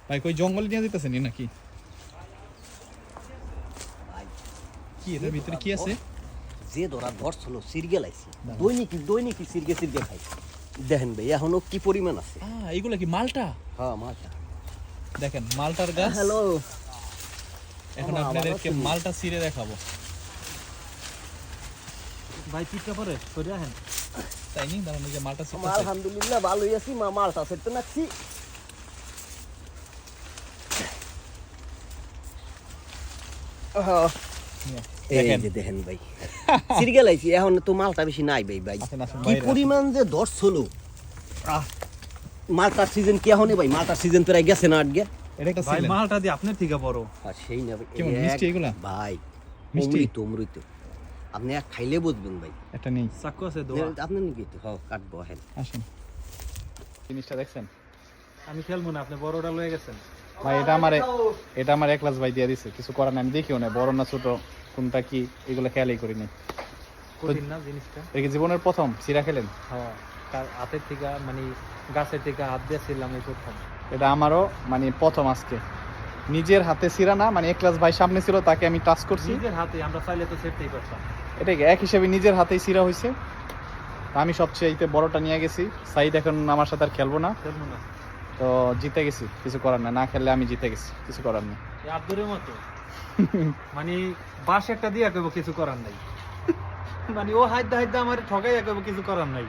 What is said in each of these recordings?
ভাই কই জঙ্গলে নিয়ে যেতেছেন নাকি? কি এটার ভিতরে কি আছে? যে ধরা ধরছিল সিরগে লাইছে, দৈনিক সিরগে খাই। দেখেন ভাই এখনো কি পরিমাণ আছে। এইগুলা কি মালটা? হ্যাঁ মালটা, দেখেন মালটার গাছ। হ্যালো, এখন আপনাদেরকে মালটা ছিঁড়ে দেখাবো। ভাই পিঠটা পরে সরে আহেন। তাই নি দাঁড়ান, যে মালটা ছিঁড়তে আলহামদুলিল্লাহ ভালোই আছি। মালটা ছিঁড়তে নাচ্ছি। দেখেন ভাই সিরগে লাইছি, এখন তো মালটা বেশি নাই ভাই। ভাই কি পরিমাণ যে ধরছিল। মালটার সিজন কি এখন ভাই? মালটার সিজন প্রায় গেছে না আটকে। এটা একটা ভাই ছিলেন মালটা দিয়ে আপনার থেকে বড়। আর সেই না ভাই, কেমন মিষ্টি এগুলা? ভাই মিষ্টি? অমৃত আপনি এক খাইলে বুঝবেন ভাই। এটা নেই চাকু আছে দোয়া। আপনি নাকি তো কাটবো। হ্যাঁ আসেন, জিনিসটা দেখছেন? আমি খেলবো না, আপনি বড়টা লয়ে গেছেন। ভাই এটা আমার এক ক্লাস ভাই দিয়ে দিছে, কিছু করার নাই। আমি দেখিও না বড় না ছোট কোনটা কি, এগুলো খেয়ালই করি নাই। কঠিন না জিনিসটা। এই কি জীবনের প্রথম চিরা খেলেন? হ্যাঁ, তার হাতের থেকে মানে গাছের থেকে হাত দিয়েছিলাম এই প্রথম। এটা আমারও মানে প্রথম আজকে নিজের হাতে চিরা না, মানে এক ক্লাস ভাই সামনে ছিল তাকে আমি টাচ করছি। নিজের হাতে আমরা চাইলে তো সেটাই করতাম। এটাই এক হিসেবে নিজের হাতেই চিরা হয়েছে। আমি সবচেয়ে বড়টা নিয়ে গেছি। সাইদ এখন আমার সাথে আর খেলবো না, খেলবো না তো জিতে গেছি, কিছু করার নাই। না খেললে আমি জিতে গেছি, কিছু করার নেই। এই আব্দুরের মতো মানে বাস একটা দিয়ে কইব কিছু করার নাই। মানে ও হাইদা আমার ঠগাইয়া কইব কিছু করার নাই।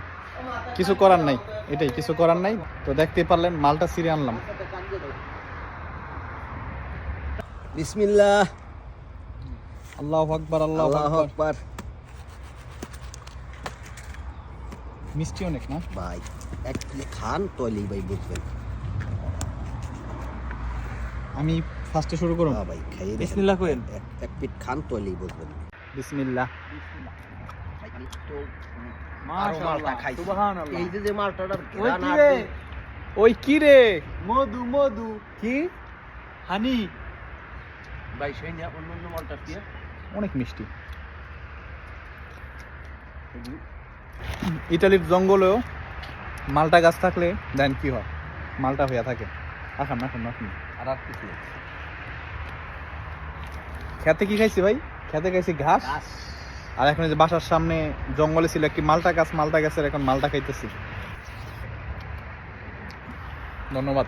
কিছু করার নাই, এটাই কিছু করার নাই। তো দেখতেই পারলেন মালটা ছিঁড়ে আনলাম। বিসমিল্লাহ, আল্লাহু আকবার, আল্লাহু আল্লাহু আকবার। আকবার। মিষ্টি অনেক না ভাই এক খান তৈলি ভাই বুঝবেন। আমি ফার্স্টে শুরু করব। হ্যাঁ ভাই খাইয়ে দেখেন। বিসমিল্লাহ কইেন। এক পিট খান তৈলি বুঝবেন। বিসমিল্লাহ। মাশাআল্লাহ, সুবহানাল্লাহ। এই যে মালটার ওই কি রে? ওই কি রে? মধু কি হানি। ভাই সেই না অন্য মালটা কি? অনেক মিষ্টি। ইতালির জঙ্গলেও মালটা গাছ থাকলে দেন কি হয়, মালটা হইয়া থাকে। এখন আর কিছু খেতে কি খাইছি ভাই? খেতে খাইছি ঘাস। আর এখন এই যে বাসার সামনে জঙ্গলে ছিল একটি মালটা গাছ, মালটা গাছের এখন মালটা খাইতেছি। ধন্যবাদ।